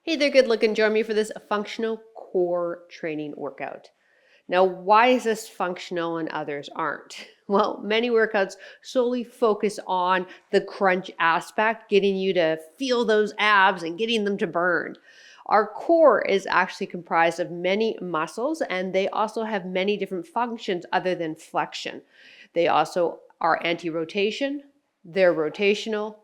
Hey there, good looking. Join me for this functional core training workout. Now, why is this functional and others aren't? Well, many workouts solely focus on the crunch aspect, getting you to feel those abs and getting them to burn. Our core is actually comprised of many muscles, and they also have many different functions other than flexion. They also are anti-rotation, they're rotational,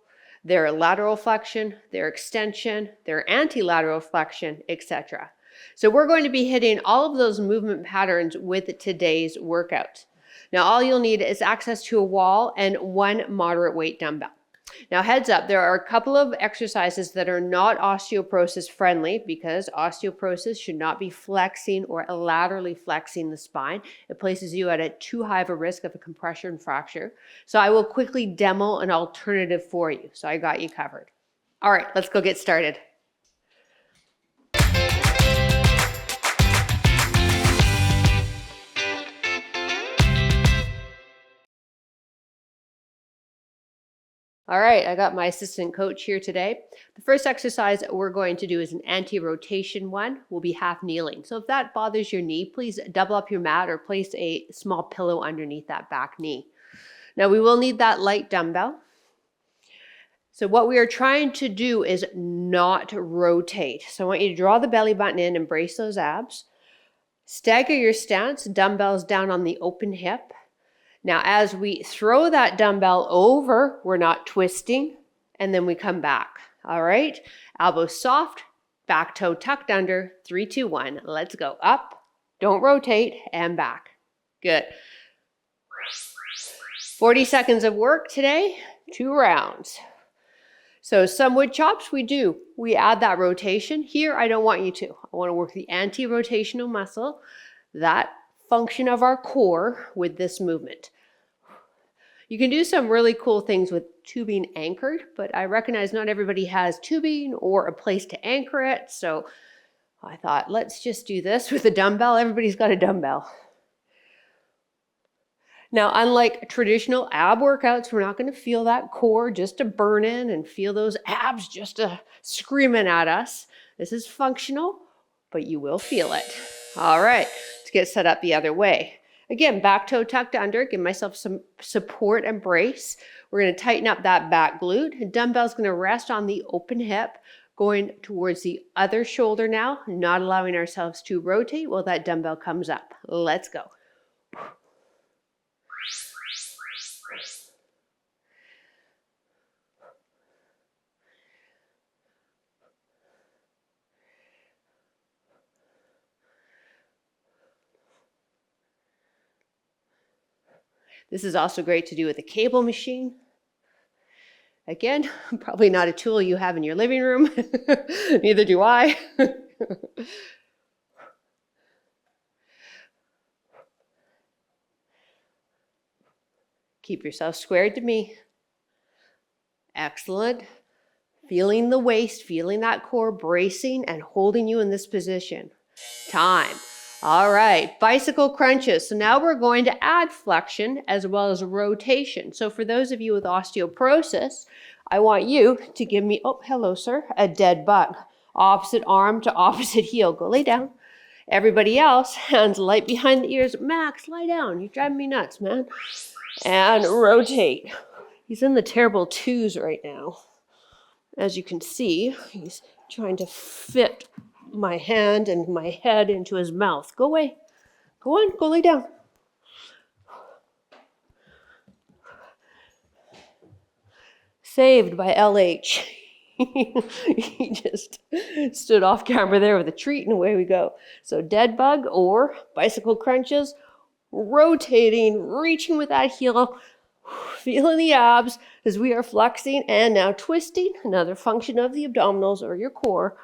their lateral flexion, their extension, their anti-lateral flexion, etc. So we're going to be hitting all of those movement patterns with today's workout. Now all you'll need is access to a wall and one moderate weight dumbbell. Now heads up, there are a couple of exercises that are not osteoporosis friendly because osteoporosis should not be flexing or laterally flexing the spine. It places you at a too high of a risk of a compression fracture. So I will quickly demo an alternative for you. So I got you covered. All right, let's go get started. All right, I got my assistant coach here today. The first exercise we're going to do is an anti-rotation one. We'll be half kneeling. So if that bothers your knee, please double up your mat or place a small pillow underneath that back knee. Now we will need that light dumbbell. So what we are trying to do is not rotate. So I want you to draw the belly button in and brace those abs. Stagger your stance, dumbbells down on the open hip. Now, as we throw that dumbbell over, we're not twisting, and then we come back. All right, elbows soft, back toe tucked under, 3, 2, 1. Let's go up, don't rotate, and back. Good. 40 seconds of work today, 2 rounds. So some wood chops we do. We add that rotation. Here, I don't want you to. I want to work the anti-rotational muscle, that function of our core with this movement. You can do some really cool things with tubing anchored, but I recognize not everybody has tubing or a place to anchor it. So I thought, let's just do this with a dumbbell. Everybody's got a dumbbell. Now, unlike traditional ab workouts, we're not going to feel that core just to burn in and feel those abs just screaming at us. This is functional, but you will feel it. All right, let's get set up the other way. Again, back toe tucked under, give myself some support and brace. We're going to tighten up that back glute. The dumbbell's going to rest on the open hip, going towards the other shoulder now, not allowing ourselves to rotate while that dumbbell comes up. Let's go. This is also great to do with a cable machine. Again, probably not a tool you have in your living room. Neither do I. Keep yourself squared to me. Excellent. Feeling the waist, feeling that core bracing and holding you in this position. Time. All right, bicycle crunches. So now we're going to add flexion as well as rotation. So for those of you with osteoporosis, I want you to give me, oh, hello, sir, a dead bug. Opposite arm to opposite heel. Go lay down. Everybody else, hands light behind the ears. Max, lie down. You're driving me nuts, man. And rotate. He's in the terrible twos right now. As you can see, he's trying to fit my hand and my head into his mouth. Go away. Go on, go lay down. Saved by LH. He just stood off camera there with a treat and away we go. So dead bug or bicycle crunches, rotating, reaching with that heel, feeling the abs as we are flexing and now twisting, another function of the abdominals or your core.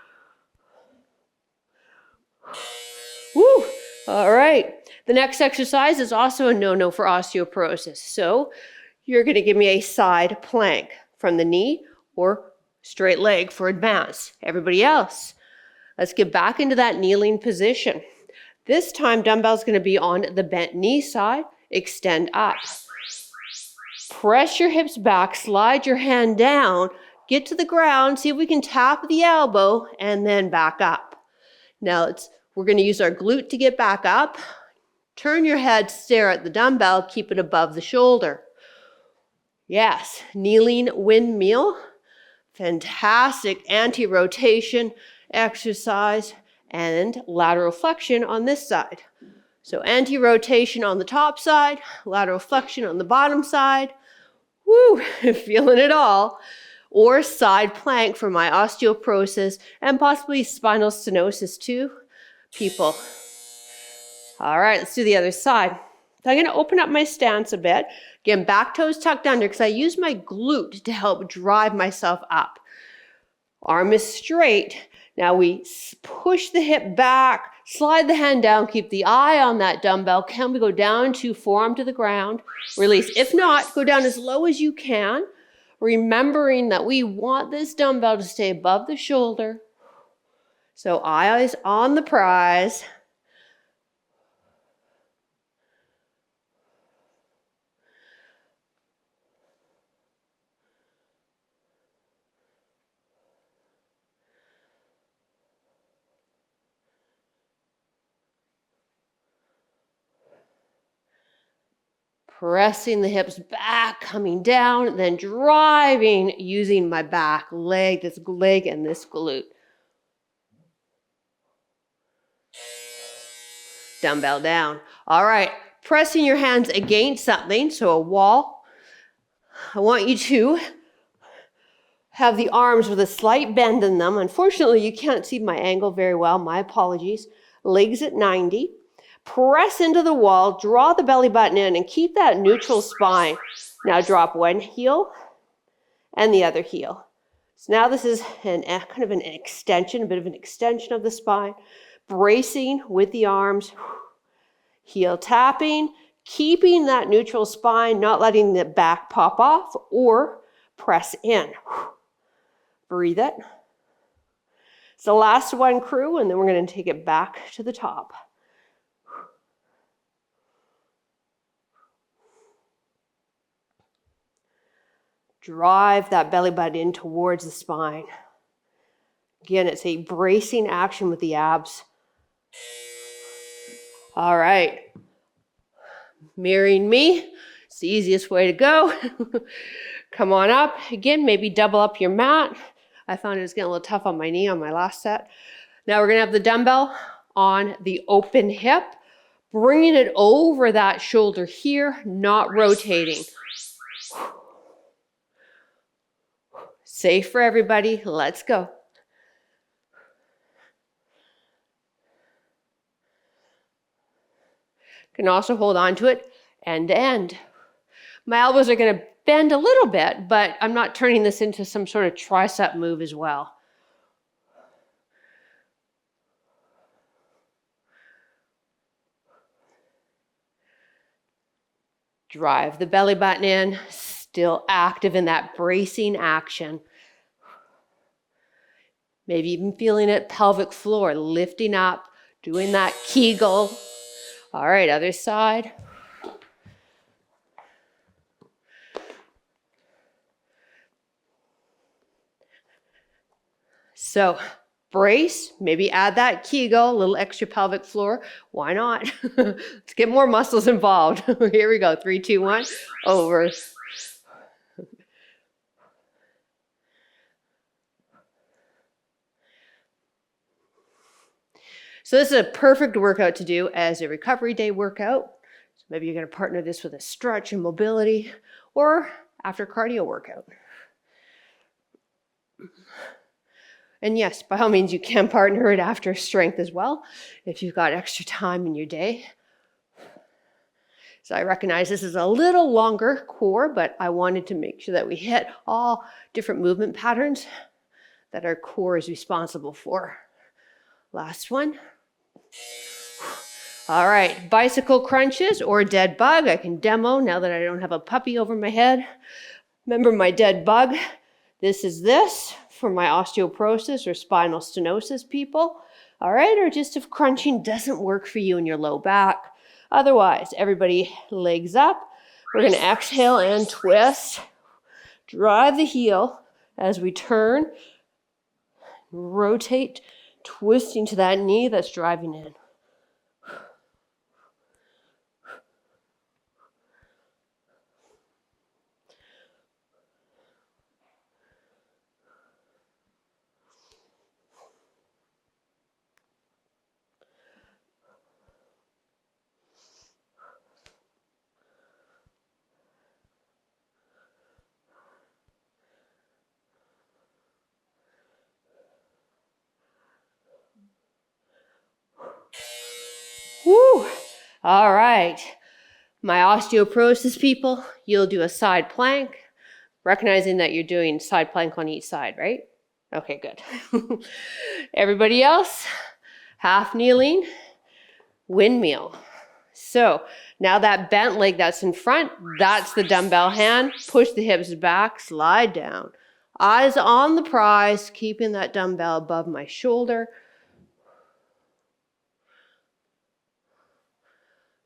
Woo! All right. The next exercise is also a no-no for osteoporosis. So you're going to give me a side plank from the knee or straight leg for advance. Everybody else, let's get back into that kneeling position. This time, dumbbell's going to be on the bent knee side. Extend up. Press your hips back, slide your hand down get to the ground, see if we can tap the elbow, and then back up. Now we're going to use our glute to get back up. Turn your head, stare at the dumbbell, keep it above the shoulder. Yes, kneeling windmill. Fantastic anti-rotation exercise and lateral flexion on this side. So anti-rotation on the top side, lateral flexion on the bottom side. Woo, feeling it all. Or side plank for my osteoporosis and possibly spinal stenosis too, people. All right, let's do the other side. So I'm going to open up my stance a bit. Again, back toes tucked under because I use my glute to help drive myself up. Arm is straight. Now we push the hip back, slide the hand down, keep the eye on that dumbbell. Can we go down to forearm to the ground? Release. If not, go down as low as you can, remembering that we want this dumbbell to stay above the shoulder. So eyes on the prize. Pressing the hips back, coming down, then driving using my back leg, this leg and this glute. Dumbbell down. All right, pressing your hands against something, so a wall. I want you to have the arms with a slight bend in them. Unfortunately, you can't see my angle very well. My apologies. Legs at 90. Press into the wall, draw the belly button in, and keep that neutral spine. Now drop one heel and the other heel. So now this is kind of an extension, a bit of an extension of the spine. Bracing with the arms, heel tapping, keeping that neutral spine, not letting the back pop off or press in. Breathe it. It's the last one, crew, and then we're going to take it back to the top. Drive that belly button in towards the spine. Again, it's a bracing action with the abs. All right. Mirroring me, it's the easiest way to go. Come on up. Again, maybe double up your mat. I found it was getting a little tough on my knee on my last set. Now we're going to have the dumbbell on the open hip, bringing it over that shoulder here, not rotating. Safe for everybody. Let's go. Can also hold on to it end to end. My elbows are going to bend a little bit, but I'm not turning this into some sort of tricep move as well. Drive the belly button in, still active in that bracing action. Maybe even feeling it, pelvic floor, lifting up, doing that Kegel. All right, other side. So brace, maybe add that Kegel, a little extra pelvic floor. Why not? Let's get more muscles involved. Here we go. 3, 2, 1. Over. So this is a perfect workout to do as a recovery day workout. So maybe you're going to partner this with a stretch and mobility or after cardio workout. And yes, by all means, you can partner it after strength as well if you've got extra time in your day. So I recognize this is a little longer core, but I wanted to make sure that we hit all different movement patterns that our core is responsible for. Last one. All right, bicycle crunches or dead bug. I can demo now that I don't have a puppy over my head. Remember my dead bug? This is this for my osteoporosis or spinal stenosis people. All right, or just if crunching doesn't work for you in your low back. Otherwise, everybody legs up. We're going to exhale and twist. Drive the heel as we turn, rotate, twisting to that knee that's driving in. Woo! All right. My osteoporosis people, you'll do a side plank, recognizing that you're doing side plank on each side, right? Okay, good. Everybody else, half kneeling, windmill. So now that bent leg that's in front, that's the dumbbell hand. Push the hips back, slide down. Eyes on the prize, keeping that dumbbell above my shoulder.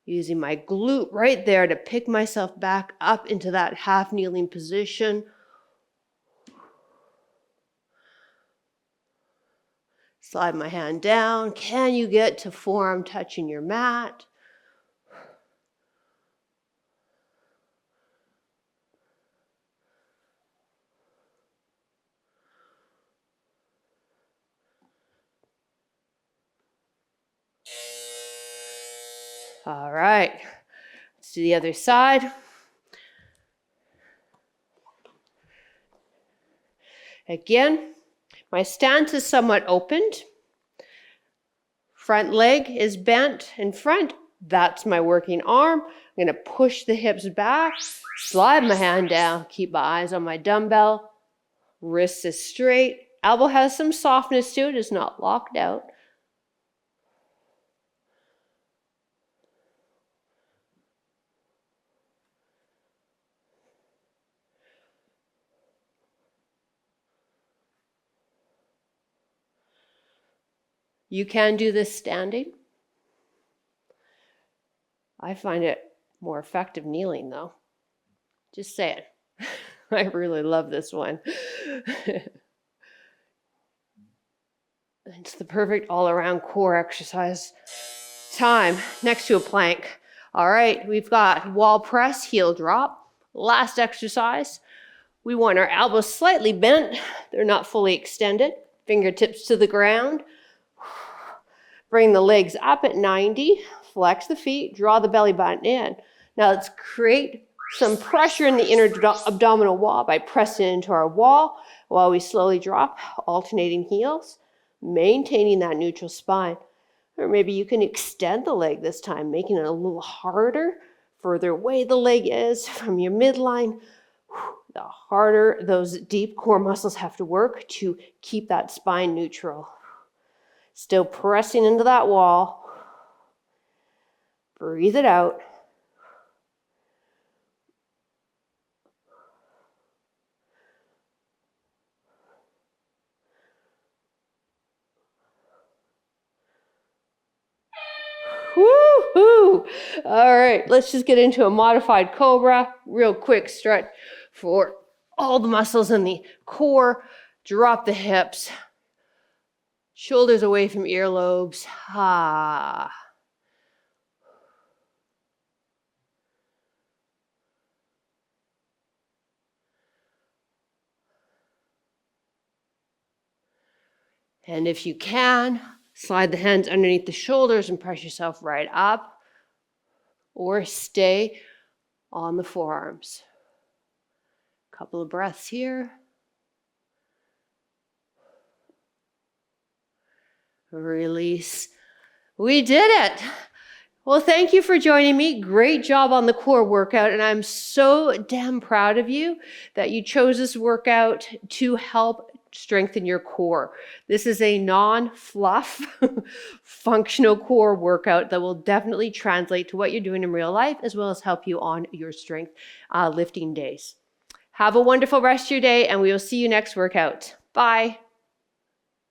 Using my glute right there to pick myself back up into that half kneeling position. Slide my hand down. Can you get to forearm touching your mat? All right, let's do the other side. Again, my stance is somewhat opened. Front leg is bent in front. That's my working arm. I'm going to push the hips back, slide my hand down, keep my eyes on my dumbbell. Wrist is straight. Elbow has some softness to it. It's not locked out. You can do this standing. I find it more effective kneeling though. Just saying. I really love this one. It's the perfect all-around core exercise. Time next to a plank. All right, we've got wall press, heel drop. Last exercise. We want our elbows slightly bent. They're not fully extended. Fingertips to the ground. Bring the legs up at 90, flex the feet, draw the belly button in. Now let's create some pressure in the inner abdominal wall by pressing into our wall while we slowly drop, alternating heels, maintaining that neutral spine. Or maybe you can extend the leg this time, making it a little harder. Further away the leg is from your midline, the harder those deep core muscles have to work to keep that spine neutral. Still pressing into that wall. Breathe it out. Woo-hoo! All right, let's just get into a modified cobra. Real quick stretch for all the muscles in the core. Drop the hips. Shoulders away from earlobes. Ah. And if you can, slide the hands underneath the shoulders and press yourself right up. Or stay on the forearms. Couple of breaths here. Release. We did it. Well, thank you for joining me. Great job on the core workout. And I'm so damn proud of you that you chose this workout to help strengthen your core. This is a non-fluff functional core workout that will definitely translate to what you're doing in real life, as well as help you on your strength lifting days. Have a wonderful rest of your day, and we will see you next workout. Bye.